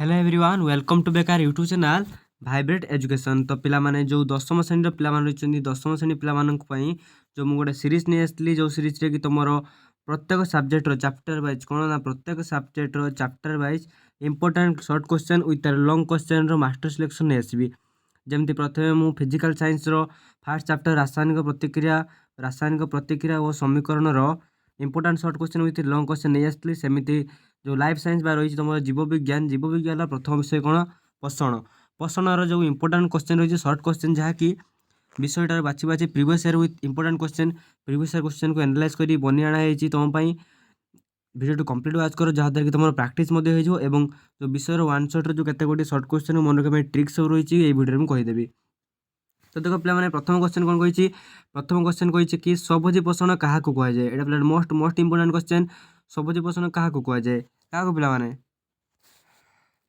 Hello everyone welcome to बेकार YouTube channel vibrate education. तो पिलामाने जो दशम श्रेणी पिलामाने रहिଛନ୍ତି दशम श्रेणी पिलामानंक ପାଇଁ जो ମୁଁ ଗୋଟେ ସିରିଜ୍ ନେଇ ଆସିଥିଲି ଯେଉଁ ସିରିଜ୍ରେ କି ତୁମର ପ୍ରତ୍ୟେକ ସବଜେକ୍ଟର ଚାପ୍ଟର ୱାଇଜ୍ କ'ଣ ନା ପ୍ରତ୍ୟେକ ସବଜେକ୍ଟର chapter wise important short question with long କ୍ୱେଶ୍ଚନ୍ର ମାଷ୍ଟର ସିଲେକ୍ସନ୍ ନେଇ ଆସିବି। ଯେମିତି ପ୍ରଥମେ ମୁଁ ଫିଜିକାଲ୍ ସାଇନ୍ସର ଫାର୍ଷ୍ଟ ଚାପ୍ଟର ରାସାୟନିକ ପ୍ରତିକ୍ରିୟା ଓ ସମୀକରଣର important short question with long question ନେଇ ଆସିଥିଲି। ସେମିତି जो लाइफ साइंस बा रही तुम जीवविज्ञान प्रथम विषय कौन पोषण पोषणर जो इंपोर्टाट क्वेश्चन रही सर्ट क्वेश्चन जहाँकि विषयटार बाछी बाछी previous year with important question previous year question को एनालाइज कर बनी आना तुम भिडियो कंप्लीट वाच कर जहाँद्वारा कि तुम प्राक्ट हो जो विषय वन शॉट जो केते गोटे सर्ट क्वेश्चन मन रखा ट्रिक सब रही है भिडियो में कहीदेवी। तो देखो पे प्रथम क्वेश्चन कौन कही प्रथम क्वेश्चन कही कि सबुज पोषण क्या कहुए यहाँ पे मोस्ट इंपोर्टाट क्वेश्चन सबुज पोषण क्या कहुए क्या पे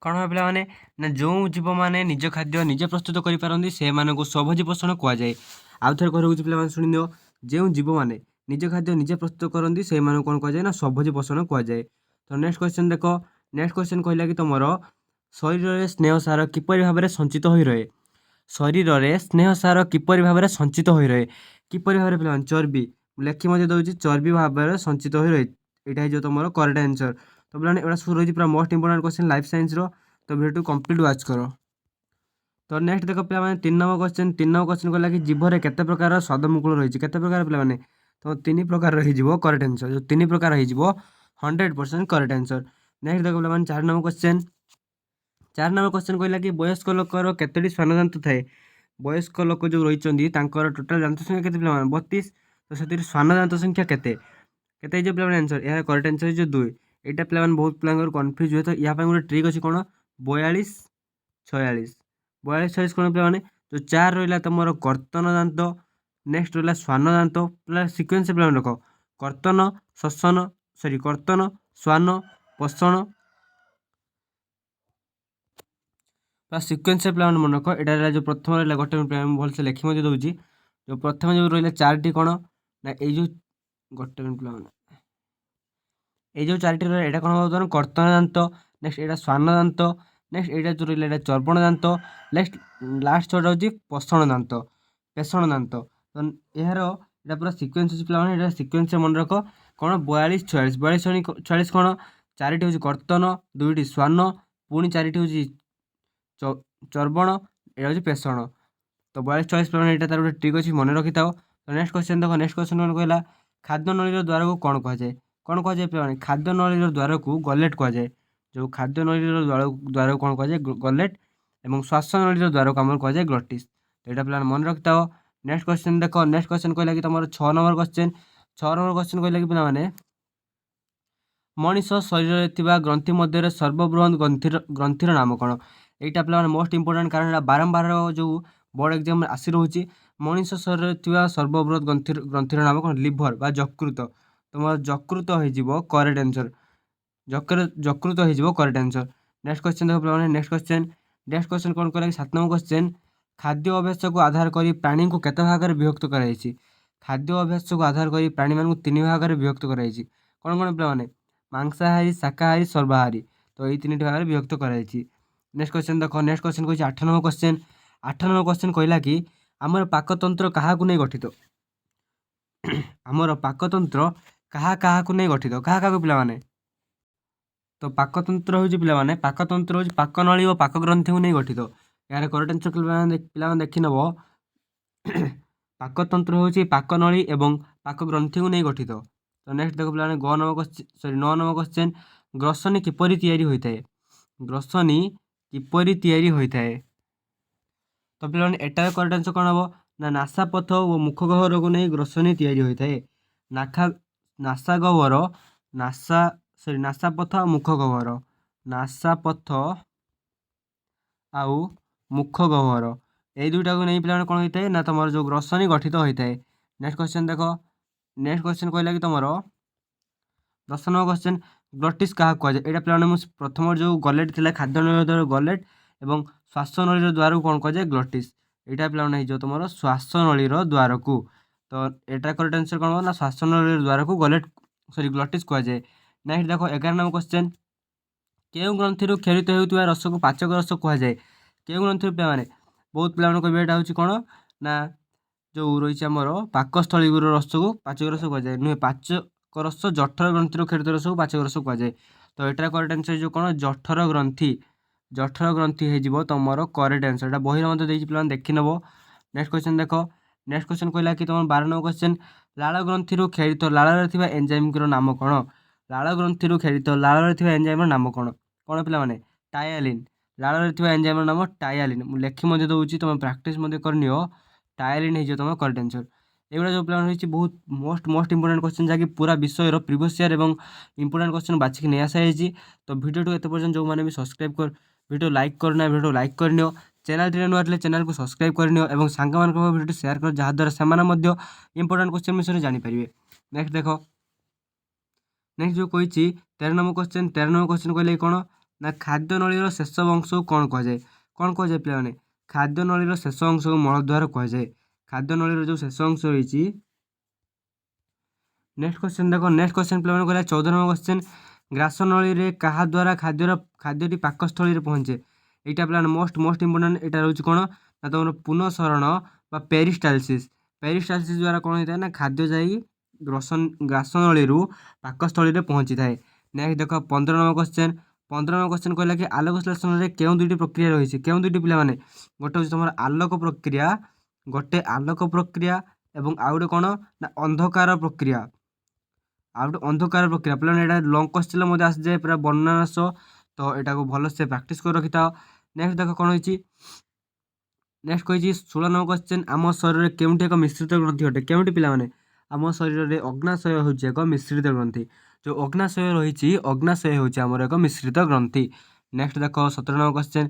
कौन है पे ना जो जीव मैंने निज खाद्य निजे प्रस्तुत करें से सबुज पोषण कहुए। आउ थे कह शुणी दियो जो जीव मैंने निज खाद्य निजे प्रस्तुत करती से कौन कहुए ना सबुज पोषण कहुए। तो नेक्स्ट क्वेश्चन देख नेक्स्ट क्वेश्चन कहला कि तुम शरीर में स्नेह सार किपर भाव में संचित हो रहे शरीर में स्नेह सार किपर भाव में संचित हो रहे किपर भाव में चर्बी लेखि दूसरी चर्बी भाव में संचित हो रहे यहाँ है तुम करेक्ट आंसर। तो पे एटा सब रही पूरा most important question life science तो वीडियो कंप्लीट वाच करो। तो नेक्स्ट देख पे 3 नंबर क्वेश्चन कहला कि जीभर केते प्रकार स्वादमुकुल रही केते प्रकार पे तो 3 प्रकार रही करेक्ट आंसर जो 3 प्रकार रही 100% करेक्ट आंसर। नेक्स्ट देख पे 4 नंबर क्वेश्चन कहला कि वयस्क लोकर केतोटी स्वानदांत थाए वयस्क लोक जो रही टोटाल दांत संख्या केते पे 32 तो से स्वानदांत संख्या केते केते जो पे आंसर यार करेक्ट आंसर जो 2 यहाँ पे बहुत पिला कन्फ्यूज हुए। तो यहाँ गोटे ट्रिक अच्छी कौन 42 46 42 46 कौन पे जो 4 रहा तुम कर्तन दांत नेक्स्ट रहा स्वान दांत प्लस सिक्वेन्स पे रख कर्तन श्वसन कर्तन स्वान पोषण प्लस सिक्वेन्स पे मन रख यहाँ जो प्रथम रहा गोटे भलसे लिखी दूसरी जो प्रथम जो रहा 4टी कौन ना ये गोटे ये जो 4टी रहा यहाँ कौन हो कर्तन दांत नेक्स्ट यहाँ स्वान दांत नेक्स्ट यहाँ जो रहा चर्पण दांत नेक्स्ट लास्ट छोटा हूँ पोषण दांत पेषण दांत। तो यार यहाँ पूरा सिक्वेन्स पे सिक्वेन्स मन रख कौन 42 46 42 46 कौन 4टी हूँ कर्तन 2टी स्वान पुणी 4टी हूँ चर्पण यहाँ हूँ पेषण। तो 42 46 पे यहाँ तार गोटे ट्रिक अच्छी मन रखी था। तो नेक्स्ट क्वेश्चन देख नेक्स्ट क्वेश्चन कौन कहला खाद्य नली द्वार को कौन कहुए पे खाद्य नली द्वार को गलेट कहुए जो खाद्य नली द्वार को कौन कहुए गलेट और श्वास नली द्वार को आम कहुए ग्लटिस। तो यहाँ पे मन रखी था। नेक्स्ट क्वेश्चन देख नेक्स्ट क्वेश्चन कहला कि तुम 6 नंबर क्वेश्चन कहला कि पे मनीष शरीर में ग्रंथि मध्य सर्वबृहत ग्रंथि नाम कौन यहाँ पे मोस्ट इंपोर्टाट कारण बारंबार जो बोर्ड एग्जाम आसी रोचे मनीष शरीर में सर्वबृहत ग्रंथि नाम कौन लिभर बा यकृत तुम यकृत हो करेक्ट आंसर यकृत हो करेक्ट आंसर। नेक्स्ट क्वेश्चन देख पे नेक्स्ट क्वेश्चन कौन कहला कि 7 नंबर क्वेश्चन खाद्य अभ्यास को आधार कर प्राणी को केते भाग में विभक्त कराई खाद्य अभ्यास को आधार कर प्राणी मान 3 भाग में विभक्त कराई कौन कौन पे मांसाहारी शाकाहारी सर्वाहारी तो ये 3टी भाग में विभक्त कराई। नेक्स्ट क्वेश्चन देख नेक्स्ट क्वेश्चन कही 8 नंबर क्वेश्चन कहला कि आमर पाकतंत्र क्या नहीं गठित आमर पाकतंत्र क्या नहीं गठित क्या पे तो पाकतंत्र हूँ पे पाकतंत्र हूँ पाकनली और पाकग्रंथि को नहीं गठित यार करेक्ट आंसर पे देखी नब पाकतंत्र हूँ पाकनली और पाकग्रंथि को नहीं गठित। तो नेक्स्ट देख पे 9 नंबर क्वेश्चन ग्रसनी किपरि तैयारी होता है ग्रसनी किपरि तैयारी होता है। तो पे एटार करेक्ट आंसर कौन हम ना नासापथ और मुख गह्वर को नहीं ग्रसनी तैयारी होता है नासा गह्वर नासापथ आ मुख गह्वर नासापथ आउ मुख गह्वर ये दुईटा को नहीं पे कौन होता है ना तुम जो ग्रसनी गठित होता है। नेक्स्ट क्वेश्चन देख नेक्स्ट क्वेश्चन कहला कि तुम 10 नंबर क्वेश्चन ग्लटिस क्या कहुए यहाँ पे प्रथम जो गलेट थी खाद्य नली द्वार गलेट और श्वास नली द्वार को कौन कहुए ग्लटिस यहाँ पे तुम श्वास नली द्वार को तो यहाँ करेक्ट आंसर कौन ना श्वास नली द्वार को गलेट ग्लटिस कहुए। नेक्स्ट देखो 11 नंबर क्वेश्चन କେଉଁ ଗ୍ରନ୍ଥିରୁ କ୍ଷରିତ ହେଉଥିବା ରସକୁ ପାଚକ ରସ କୁହାଯାଏ? କେଉଁ ଗ୍ରନ୍ଥିରୁ ପିଲାମାନେ? ବହୁତ ପିଲାମାନେ କହିବେ ଏଇଟା ହେଉଛି କ'ଣ ନା ଯେଉଁ ରହିଛି ଆମର ପାକସ୍ଥଳୀର ରସକୁ ପାଚକ ରସ କୁହାଯାଏ। ନୁହେଁ, ପାଚକ ରସ ଜଠର ଗ୍ରନ୍ଥିରୁ କ୍ଷରିତ ରସକୁ ପାଚକ ରସ କୁହାଯାଏ। ତ ଏଟାର କରେକ୍ଟ ଆନ୍ସର ଯେଉଁ କ'ଣ ଜଠର ଗ୍ରନ୍ଥି। ଜଠର ଗ୍ରନ୍ଥି ହେଇଯିବ ତୁମର କରେକ୍ଟ ଆନ୍ସର। ଏଇଟା ବହିରେ ମଧ୍ୟ ଦେଇଛି, ପିଲାମାନେ ଦେଖିନେବ। ନେକ୍ସଟ କ୍ୱେଶ୍ଚନ୍ ଦେଖ। ନେକ୍ସଟ କ୍ୱେଶ୍ଚନ୍ କହିଲା କି ତୁମର 12 ନମ୍ବର କ୍ୱେଶ୍ଚନ୍, ଲାଳ ଗ୍ରନ୍ଥିରୁ କ୍ଷରିତ ଲାଳରେ ଥିବା ଏନ୍ଜାଇମ୍ର ନାମ କ'ଣ? ଲାଳ ଗ୍ରନ୍ଥିରୁ କ୍ଷରିତ ଲାଳରେ ଥିବା ଏନ୍ଜାଇମ୍ର ନାମ କ'ଣ? କ'ଣ ପିଲାମାନେ? ଟାୟାଲିନ୍। ଲାଳରେ ଥିବା ଏନ୍ଜାଇମ୍ର ନାମ ଟାୟାଲିନ୍। ମୁଁ ଲେଖି ମଧ୍ୟ ଦେଉଛି, ତୁମେ ପ୍ରାକ୍ଟିସ୍ ମଧ୍ୟ କରିନିଅ। ଟାୟାଲିନ୍ ହେଇଯିବ ତୁମ କରେକ୍ଟ ଆନ୍ସର। ଏଗୁଡ଼ା ଯେଉଁ ପିଲାମାନେ ରହିଛି ବହୁତ ମୋଷ୍ଟ ଇମ୍ପୋର୍ଟାଣ୍ଟ କ୍ୱେଶ୍ଚନ୍, ଯାହାକି ପୁରା ବିଷୟର ପ୍ରିଭିୟସ୍ ଇୟର୍ ଏବଂ ଇମ୍ପୋର୍ଟାଣ୍ଟ କ୍ୱେଶ୍ଚନ୍ ବାଛିକି ନେଇ ଆସାଯାଇଛି। ତ ଭିଡ଼ିଓକୁ ଏତେ ପର୍ଯ୍ୟନ୍ତ ଯେଉଁମାନେ ବି ସବସ୍କ୍ରାଇବ୍ ଭିଡ଼ିଓ ଲାଇକ୍ କରିନା ଭିଡ଼ିଓ ଲାଇକ୍ କରିନିଅ। ଚ୍ୟାନେଲଟିରେ ନୂଆ ଥିଲେ ଚ୍ୟାନେଲକୁ ସବସ୍କ୍ରାଇବ୍ କରିନିଅ ଏବଂ ସାଙ୍ଗମାନଙ୍କ ଭିଡ଼ିଓଟି ସେୟାର କର, ଯାହାଦ୍ୱାରା ସେମାନେ ମଧ୍ୟ ଇମ୍ପୋର୍ଟାଣ୍ଟ କ୍ୱେଶ୍ଚନ୍ ବିଷୟରେ ଜାଣିପାରିବେ। ନେକ୍ସଟ ଦେଖ। ନେକ୍ସଟ ଯେଉଁ କହିଛି 13 ନମ୍ବର କ୍ୱେଶ୍ଚନ୍। 13 ନମ୍ବର କ୍ୱେଶ୍ଚନ୍ କହିଲେ କ'ଣ ନା ଖାଦ୍ୟ ନଳୀର ଶେଷ ଅଂଶକୁ କ'ଣ କୁହାଯାଏ? କ'ଣ କୁହାଯାଏ ପିଲାମାନେ? ଖାଦ୍ୟ ନଳୀର ଶେଷ ଅଂଶକୁ ମଳଦ୍ୱାର କୁହାଯାଏ। ଖାଦ୍ୟ ନଳୀର ଯେଉଁ ଶେଷ ଅଂଶ ରହିଛି। ନେକ୍ସଟ କ୍ୱେଶ୍ଚନ୍ ଦେଖ। ନେକ୍ସଟ କ୍ୱେଶ୍ଚନ୍ ପିଲାମାନେ କହିଲା 14 ନମ୍ବର କ୍ୱେଶ୍ଚନ୍, ଗ୍ରାସ ନଳୀରେ କାହା ଦ୍ୱାରା ଖାଦ୍ୟଟି ପାକସ୍ଥଳୀରେ ପହଞ୍ଚେ? এইটা ପିଲାମାନେ ମୋଷ୍ଟ ଇମ୍ପୋର୍ଟାଣ୍ଟ। ଏଇଟା ରହୁଛି କ'ଣ ନା ତୁମର ପୁନଃସରଣ ବା ପେରିଷ୍ଟାଲସିସ୍। ପେରିଷ୍ଟାଲସିସ୍ ଦ୍ୱାରା କ'ଣ ହେଇଥାଏ ନା ଖାଦ୍ୟ ଯାଇ ଗ୍ରାସ ନଳୀରୁ ପାକସ୍ଥଳୀରେ ପହଞ୍ଚିଥାଏ। ନେକ୍ସଟ ଦେଖ 15 ନମ୍ବର କ୍ୱେଶ୍ଚନ୍। 15 ନମ୍ବର କ୍ୱେଶ୍ଚନ୍ କହିଲା କି ଆଲୋକ ସଂଶ୍ଳେଷଣରେ କେଉଁ ଦୁଇଟି ପ୍ରକ୍ରିୟା ରହିଛି? କେଉଁ ଦୁଇଟି ପିଲାମାନେ? ଗୋଟେ ହେଉଛି ତୁମର ଆଲୋକ ପ୍ରକ୍ରିୟା, ଏବଂ ଆଉ ଗୋଟେ କ'ଣ ନା ଅନ୍ଧକାର ପ୍ରକ୍ରିୟା। ଆଉ ଗୋଟେ ଅନ୍ଧକାର ପ୍ରକ୍ରିୟା ପିଲାମାନେ, ଏଇଟା ଲଙ୍ଗ କ୍ୱେଶ୍ଚନ୍ ମଧ୍ୟ ଆସିଯାଏ ପୁରା ବର୍ଣ୍ଣନା ସହ। ତ ଏଟାକୁ ଭଲସେ ପ୍ରାକ୍ଟିସ୍ କରି ରଖିଥାଅ। ନେକ୍ସଟ ଦେଖ କ'ଣ ହେଇଛି। ନେକ୍ସଟ କହିଛି 16 ନମ୍ବର କ୍ୱେଶ୍ଚନ୍, ଆମ ଶରୀରରେ କେଉଁଠି ଏକ ମିଶ୍ରିତ ଗ୍ରନ୍ଥି ଅଟେ? କେଉଁଠି ପିଲାମାନେ? ଆମ ଶରୀରରେ ଅଗ୍ନାଶୟ ହେଉଛି ଏକ ମିଶ୍ରିତ ଗ୍ରନ୍ଥି। ଯେଉଁ ଅଗ୍ନାଶୟ ରହିଛି, ଅଗ୍ନାଶୟ ହେଉଛି ଆମର ଏକ ମିଶ୍ରିତ ଗ୍ରନ୍ଥି। ନେକ୍ସଟ ଦେଖ 17 ନମ୍ବର କ୍ୱେଶ୍ଚନ୍,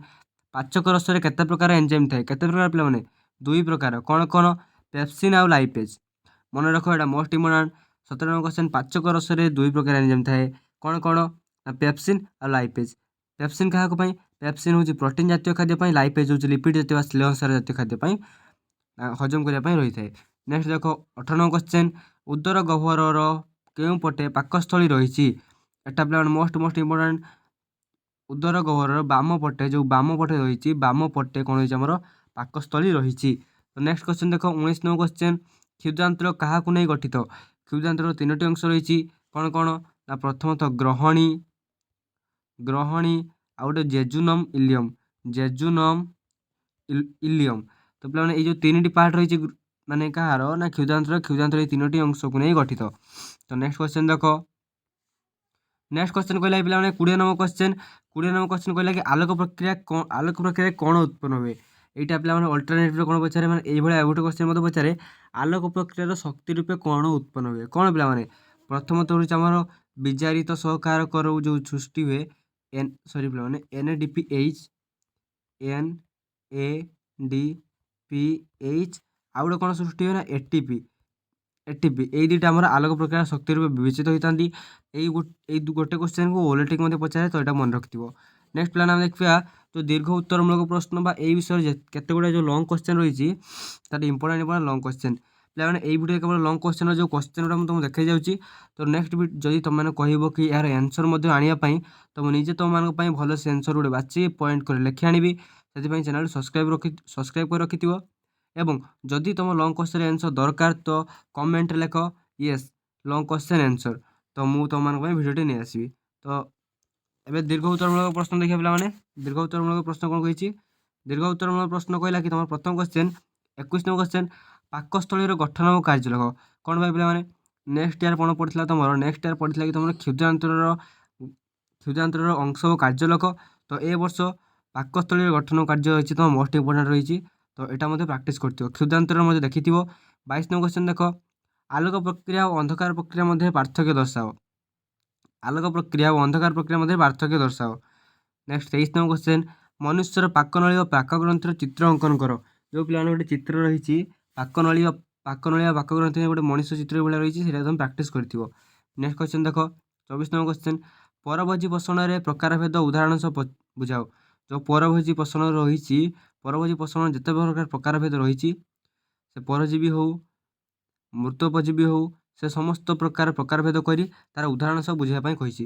ପାଚକ ରସରେ କେତେ ପ୍ରକାର ଏନ୍ଜାଇମ୍ ଥାଏ? କେତେ ପ୍ରକାର ପିଲାମାନେ? 2 ପ୍ରକାର। କ'ଣ କ'ଣ? ପେପ୍ସିନ୍ ଆଉ ଲାଇପେଜ୍। ମନେ ରଖ, ଏଇଟା ମୋଷ୍ଟ ଇମ୍ପୋର୍ଟାଣ୍ଟ। 17 ନମ୍ବର କ୍ୱେଶ୍ଚନ୍, ପାଚକ ରସରେ 2 ପ୍ରକାର ଏନ୍ଜାଇମ୍ ଥାଏ। କ'ଣ କ'ଣ? ନା ପେପ୍ସିନ୍ ଆଉ ଲାଇପେଜ୍। ପେପ୍ସିନ୍ କାହାକୁ ପାଇଁ? ପେପ୍ସିନ୍ ହେଉଛି ପ୍ରୋଟିନ୍ ଜାତୀୟ ଖାଦ୍ୟ ପାଇଁ, ଲାଇପେଜ୍ ହେଉଛି ଲିପିଡ୍ ଜାତୀୟ ବା ଶ୍ଲେୟସାର ଜାତୀୟ ଖାଦ୍ୟ ପାଇଁ ହଜମ କରିବା ପାଇଁ ରହିଥାଏ। ନେକ୍ସଟ ଦେଖ 18 ନମ୍ବର କ୍ୱେଶ୍ଚନ୍, ଉଦର ଗହ୍ୱରର କେଉଁ ପଟେ ପାକସ୍ଥଳୀ ରହିଛି? ଏଟା ପିଲାମାନେ ମୋଷ୍ଟ ଇମ୍ପୋର୍ଟାଣ୍ଟ। ଉଦର ଗହ୍ୱରର ବାମ ପଟେ, ଯେଉଁ ବାମ ପଟେ ରହିଛି, ବାମ ପଟେ କ'ଣ ରହିଛି ଆମର ପାକସ୍ଥଳୀ ରହିଛି। ତ ନେକ୍ସଟ କ୍ୱେଶ୍ଚନ୍ ଦେଖ 19 ନମ୍ବର କ୍ୱେଶ୍ଚନ୍, କ୍ଷୁଦ୍ରାନ୍ତ୍ର କାହାକୁ ନେଇ ଗଠିତ? କ୍ଷୁଦ୍ରାନ୍ତ୍ରର 3ଟି ଅଂଶ ରହିଛି। କ'ଣ କ'ଣ? ନା ପ୍ରଥମତଃ ଗ୍ରହଣୀ, ଆଉ ଗୋଟେ ଜେଜୁନମ୍ ଇଲିୟମ୍। ତ ପିଲାମାନେ ଏଇ ଯେଉଁ 3ଟି ପାର୍ଟ ରହିଛି ମାନେ କାହାର ନା କ୍ଷୁଦ୍ରାନ୍ତ୍ର ଏଇ 3ଟି ଅଂଶକୁ ନେଇ ଗଠିତ। ତ ନେକ୍ସଟ କ୍ୱେଶ୍ଚନ୍ ଦେଖ। ନେକ୍ସଟ କ୍ୱେଶ୍ଚନ୍ କହିଲା ପିଲାମାନେ 20 ନମ୍ବର କ୍ୱେଶ୍ଚନ୍। 20 ନମ୍ବର କ୍ୱେଶ୍ଚନ୍ କହିଲା କି ଆଲୋକ ପ୍ରକ୍ରିୟାରେ କ'ଣ ଉତ୍ପନ୍ନ ହୁଏ? এইটা ପିଲାମାନେ ଅଲ୍ଟରନେଟିଭ୍ରେ କ'ଣ ପଚାରେ, ମାନେ এইଭଳିଆ ଆଉ ଗୋଟେ କ୍ୱେଶ୍ଚନ୍ ମଧ୍ୟ ପଚାରେ, ଆଲୋକ ପ୍ରକ୍ରିୟାର ଶକ୍ତି ରୂପେ କ'ଣ ଉତ୍ପନ୍ନ ହୁଏ? କ'ଣ ପିଲାମାନେ? ପ୍ରଥମତଃ ହେଉଛି ଆମର ବିଜାରିତ ସହକାରକ ଯେଉଁ ସୃଷ୍ଟି ହୁଏ, ପିଲାମାନେ NADPH, ଆଉ ଗୋଟେ କ'ଣ ସୃଷ୍ଟି ହୁଏ ନା ATP। ଏଇ ଦୁଇଟା ଆମର ଆଲୋକ ପ୍ରକ୍ରିୟା ଶକ୍ତି ରୂପେ ବିବେଚିତ ହୋଇଥାନ୍ତି। ଏଇ ଗୋଟେ କ୍ୱେଶ୍ଚନ୍କୁ ଓଲଟିକି ମଧ୍ୟ ପଚାରେ, ତ ଏଇଟା ମନେ ରଖିଥିବ। ନେକ୍ସଟ ପ୍ଲାନ୍ ଆମେ ଦେଖିବା ଯେଉଁ ଦୀର୍ଘ ଉତ୍ତରମୂଳକ ପ୍ରଶ୍ନ ବା ଏଇ ବିଷୟରେ କେତେ ଗୁଡ଼ିଏ ଯେଉଁ ଲଙ୍ଗ କ୍ୱେଶ୍ଚନ୍ ରହିଛି, ତାର ଇମ୍ପୋର୍ଟାଣ୍ଟ ଲଙ୍ଗ କ୍ୱେଶ୍ଚନ୍। ପିଲାମାନେ ଏଇ ଭିଡ଼ିଓରେ କେବଳ ଲଙ୍ଗ କ୍ୱେଶ୍ଚନ୍ର ଯେଉଁ କ୍ୱେଶ୍ଚନ୍ ଗୁଡ଼ା ମୁଁ ତୁମକୁ ଦେଖାଇ ଯାଉଛି। ତ ନେକ୍ସଟ ଯଦି ତୁମମାନେ କହିବ କି ଏହାର ଆନ୍ସର୍ ମଧ୍ୟ ଆଣିବା ପାଇଁ, ତ ମୁଁ ନିଜେ ତୁମମାନଙ୍କ ପାଇଁ ଭଲସେ ଆନ୍ସର୍ ଗୋଟେ ବାଛି ପଏଣ୍ଟ କରି ଲେଖି ଆଣିବି। ସେଥିପାଇଁ ଚ୍ୟାନେଲ୍ ସବସ୍କ୍ରାଇବ୍ କରି ରଖିଥିବ। ଏବଂ ଯଦି ତୁମ ଲଙ୍ଗ କ୍ୱେଶ୍ଚନ୍ ଆନ୍ସର୍ ଦରକାର, ତ କମେଣ୍ଟରେ ଲେଖ ୟେସ୍ ଲଙ୍ଗ କ୍ୱେଶ୍ଚନ୍ ଆନ୍ସର୍, ତ ମୁଁ ତୁମମାନଙ୍କ ପାଇଁ ଭିଡ଼ିଓଟି ନେଇ ଆସିବି। ତ ଏବେ ଦୀର୍ଘ ଉତ୍ତରମୂଳକ ପ୍ରଶ୍ନ ଦେଖିବା ପିଲାମାନେ। ଦୀର୍ଘ ଉତ୍ତରମୂଳକ ପ୍ରଶ୍ନ କ'ଣ କହିଛି? ଦୀର୍ଘ ଉତ୍ତରମୂଳକ ପ୍ରଶ୍ନ କହିଲା କି ତୁମର ପ୍ରଥମ କ୍ୱେଶ୍ଚନ୍ 21 ନମ୍ବର କ୍ୱେଶ୍ଚନ୍, ପାକସ୍ଥଳୀର ଗଠନ ଓ କାର୍ଯ୍ୟ ଲେଖ। କ'ଣ ପାଇଁ ପିଲାମାନେ? ନେକ୍ସଟ ଇୟର୍ କ'ଣ ପଡ଼ିଥିଲା ତୁମର? ନେକ୍ସଟ ଇୟର୍ ପଡ଼ିଥିଲା କି ତୁମର କ୍ଷୁଦ୍ରାନ୍ତ୍ରର ଅଂଶ ଓ କାର୍ଯ୍ୟ ଲେଖ। ତ ଏ ବର୍ଷ ପାକସ୍ଥଳୀର ଗଠନ ଓ କାର୍ଯ୍ୟ ରହିଛି ତୁମ ମୋଷ୍ଟ ଇମ୍ପୋର୍ଟାଣ୍ଟ ରହିଛି। ତ ଏଇଟା ମଧ୍ୟ ପ୍ରାକ୍ଟିସ୍ କରିଥିବ। କ୍ଷୁଦ୍ରାନ୍ତ୍ରର ମଧ୍ୟ ଦେଖିଥିବ। 22 ନମ୍ବର କ୍ୱେଶ୍ଚନ୍ ଦେଖ, ଆଲୋକ ପ୍ରକ୍ରିୟା ଓ ଅନ୍ଧକାର ପ୍ରକ୍ରିୟା ମଧ୍ୟରେ ପାର୍ଥକ୍ୟ ଦର୍ଶାଅ। ଆଲୋକ ପ୍ରକ୍ରିୟା ଓ ଅନ୍ଧକାର ପ୍ରକ୍ରିୟା ମଧ୍ୟରେ ପାର୍ଥକ୍ୟ ଦର୍ଶାଅ। ନେକ୍ସଟ 23 ନମ୍ବର କ୍ୱେଶ୍ଚନ୍, ମନୁଷ୍ୟର ପାକନଳୀ ଓ ପାକଗ୍ରନ୍ଥିର ଚିତ୍ର ଅଙ୍କନ କର। ଯେଉଁ ପିଲାମାନେ ଗୋଟେ ଚିତ୍ର ରହିଛି ପାକନଳୀ ଓ ପାକଗ୍ରନ୍ଥି ଗୋଟେ ମଣିଷ ଚିତ୍ର ଭଳିଆ ରହିଛି, ସେଇଟା ତୁମେ ପ୍ରାକ୍ଟିସ୍ କରିଥିବ। ନେକ୍ସଟ କ୍ୱେଶ୍ଚନ୍ ଦେଖ 24 ନମ୍ବର କ୍ୱେଶ୍ଚନ୍, ପରଭୋଜି ପୋଷଣରେ ପ୍ରକାରଭେଦ ଉଦାହରଣ ସହ ବୁଝାଅ। ଯେଉଁ ପରଭୋଜି ପୋଷଣ ରହିଛି, ପରଭୋଜି ପୋଷଣ ଯେତେ ପ୍ରକାରଭେଦ ରହିଛି, ସେ ପରଜୀବୀ ହେଉ ମୃତୋପଜୀବୀ ହେଉ, ସେ ସମସ୍ତ ପ୍ରକାରଭେଦ କରି ତାର ଉଦାହରଣ ସହ ବୁଝିବା ପାଇଁ କହିଛି।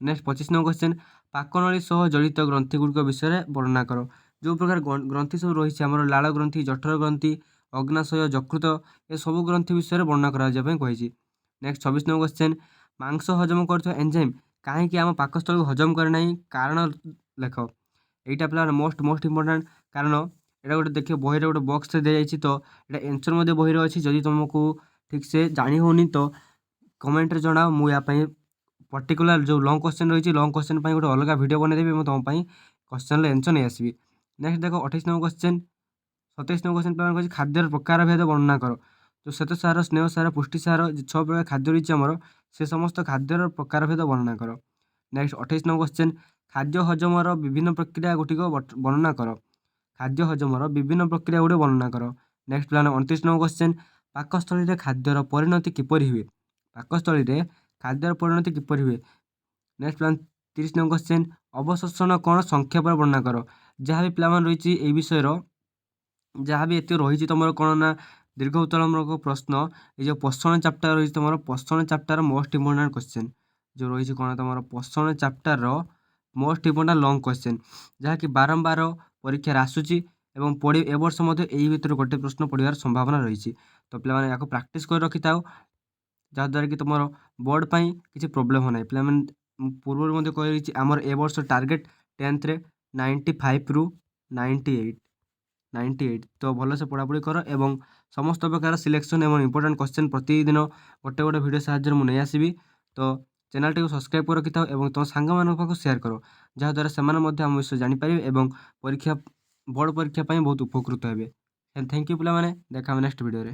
ନେକ୍ସଟ 25 ନମ୍ବର କ୍ୱେଶ୍ଚନ୍ ପାକନଳୀ ସହ ଜଡ଼ିତ ଗ୍ରନ୍ଥିଗୁଡ଼ିକ ବିଷୟରେ ବର୍ଣ୍ଣନା କର। ଯେଉଁ ପ୍ରକାର ଗ୍ରନ୍ଥି ସବୁ ରହିଛି ଆମର ଲାଳ ଗ୍ରନ୍ଥି, ଜଠର ଗ୍ରନ୍ଥି, ଅଗ୍ନାଶୟ, ଯକୃତ ଏସବୁ ଗ୍ରନ୍ଥି ବିଷୟରେ ବର୍ଣ୍ଣନା କରାଯିବା ପାଇଁ କହିଛି। ନେକ୍ସଟ 26 ନମ୍ବର କ୍ୱେଶ୍ଚନ୍ ମାଂସ ହଜମ କରୁଥିବା ଏନଜାଇମ୍ କାହିଁକି ଆମ ପାକସ୍ଥଳକୁ ହଜମ କରେ ନାହିଁ କାରଣ ଲେଖ। এইটা ପିଲାମାନେ ମୋଷ୍ଟ ଇମ୍ପୋର୍ଟାଣ୍ଟ, କାରଣ ଏଇଟା ଗୋଟେ ଦେଖିବ ବହିରେ ଗୋଟେ ବକ୍ସରେ ଦିଆଯାଇଛି, ତ ଏଇଟା ଆନ୍ସର୍ ମଧ୍ୟ ବହିରେ ଅଛି। ଯଦି ତୁମକୁ ଠିକ୍ସେ ଜାଣି ହେଉନି ତ କମେଣ୍ଟରେ ଜଣାଅ, ମୁଁ ୟା ପାଇଁ ପର୍ଟିକୁଲାର ଯେଉଁ ଲଙ୍ଗ୍ କ୍ୱେଶ୍ଚନ୍ ରହିଛି ଲଙ୍ଗ୍ କ୍ୱେଶ୍ଚନ୍ ପାଇଁ ଗୋଟେ ଅଲଗା ଭିଡ଼ିଓ ବନେଇଦେବି ଏବଂ ତୁମ ପାଇଁ କ୍ୱେଶ୍ଚନ୍ର ଆନ୍ସର୍ ନେଇ ଆସିବି। ନେକ୍ସଟ ଦେଖ 28 ନମ୍ବର କ୍ୱେଶ୍ଚନ୍ 27 ନମ୍ବର କ୍ୱେଶ୍ଚନ୍ ପିଲାମାନେ କହିଛି ଖାଦ୍ୟର ପ୍ରକାରଭେଦ ବର୍ଣ୍ଣନା କର। ଯେଉଁ ଶ୍ୱେତସାର, ସ୍ନେହସାର, ପୁଷ୍ଟିସାର 6 ପ୍ରକାର ଖାଦ୍ୟ ରହିଛି ଆମର, ସେ ସମସ୍ତ ଖାଦ୍ୟର ପ୍ରକାରଭେଦ ବର୍ଣ୍ଣନା କର। ନେକ୍ସଟ 28 ନମ୍ବର କ୍ୱେଶ୍ଚନ୍ ଖାଦ୍ୟ ହଜମର ବିଭିନ୍ନ ପ୍ରକ୍ରିୟା ଗୁଡ଼ିକ ବର୍ଣ୍ଣନା କର। ଖାଦ୍ୟ ହଜମର ବିଭିନ୍ନ ପ୍ରକ୍ରିୟା ଗୁଡ଼ିକ ବର୍ଣ୍ଣନା କର। ନେକ୍ସଟ ପିଲାମାନେ 29 ନମ୍ବର କ୍ୱେଶ୍ଚନ୍ ପାକସ୍ଥଳୀରେ ଖାଦ୍ୟର ପରିଣତି କିପରି ହୁଏ। ପାକସ୍ଥଳୀରେ ଖାଦ୍ୟର ପରିଣତି କିପରି ହୁଏ। ନେକ୍ସଟ ପ୍ଲାନ୍ 30 ନମ୍ବର କ୍ୱେଶ୍ଚନ୍ ଅବଶୋଷଣ କ'ଣ ସଂକ୍ଷେପରେ ବର୍ଣ୍ଣନା କର। ଯାହା ବି ପିଲାମାନେ ରହିଛି এই ବିଷୟର ଯାହା ବି ଏତିକି ରହିଛି ତୁମର କ'ଣ ନା ଦୀର୍ଘ ଉତ୍ତରମୂଳକ ପ୍ରଶ୍ନ। এই ଯେଉଁ ପୋଷଣ ଚାପ୍ଟର ରହିଛି ତୁମର ପୋଷଣ ଚାପ୍ଟର ମୋଷ୍ଟ ଇମ୍ପୋର୍ଟାଣ୍ଟ କ୍ୱେଶ୍ଚନ୍ ଯେଉଁ ରହିଛି କ'ଣ ତୁମର ପୋଷଣ ଚାପ୍ଟରର ମୋଷ୍ଟ ଇମ୍ପୋର୍ଟାଣ୍ଟ ଲଙ୍ଗ୍ କ୍ୱେଶ୍ଚନ୍, ଯାହାକି ବାରମ୍ବାର ପରୀକ୍ଷାରେ ଆସୁଛି ଏବଂ ଏ ବର୍ଷ ମଧ୍ୟ ଏହି ଭିତରୁ ଗୋଟେ ପ୍ରଶ୍ନ ପଡ଼ିବାର ସମ୍ଭାବନା ରହିଛି। ତ ପିଲାମାନେ ୟାକୁ ପ୍ରାକ୍ଟିସ୍ କରି ରଖିଥାଉ, ଯାହାଦ୍ୱାରା କି ତୁମର ବୋର୍ଡ଼ ପାଇଁ କିଛି ପ୍ରୋବ୍ଲେମ୍ ହେଉ ନାହିଁ। ପିଲାମାନେ ମୁଁ ପୂର୍ବରୁ ମଧ୍ୟ କହିଦେଇଛି ଆମର ଏ ବର୍ଷ ଟାର୍ଗେଟ୍ 10thରେ 95ରୁ 98। ତ ଭଲସେ ପଢ଼ାପଢ଼ି କର ଏବଂ ସମସ୍ତ ପ୍ରକାର ସିଲେକ୍ସନ୍ ଏବଂ ଇମ୍ପୋର୍ଟାଣ୍ଟ କ୍ୱେଶ୍ଚନ୍ ପ୍ରତିଦିନ ଗୋଟେ ଭିଡ଼ିଓ ସାହାଯ୍ୟରେ ମୁଁ ନେଇ ଆସିବି। ତ ଚ୍ୟାନେଲଟିକୁ ସବସ୍କ୍ରାଇବ୍ କରି ରଖିଥାଉ ଏବଂ ତୁମ ସାଙ୍ଗମାନଙ୍କ ପାଖକୁ ସେୟାର କର, ଯାହାଦ୍ୱାରା ସେମାନେ ମଧ୍ୟ ଆମ ବିଷୟରେ ଜାଣିପାରିବେ ଏବଂ ବୋର୍ଡ଼ ପରୀକ୍ଷା ପାଇଁ ବହୁତ ଉପକୃତ ହେବେ। ଥ୍ୟାଙ୍କ ୟୁ ପିଲାମାନେ, ଦେଖା ହେବା ନେକ୍ସଟ ଭିଡ଼ିଓରେ।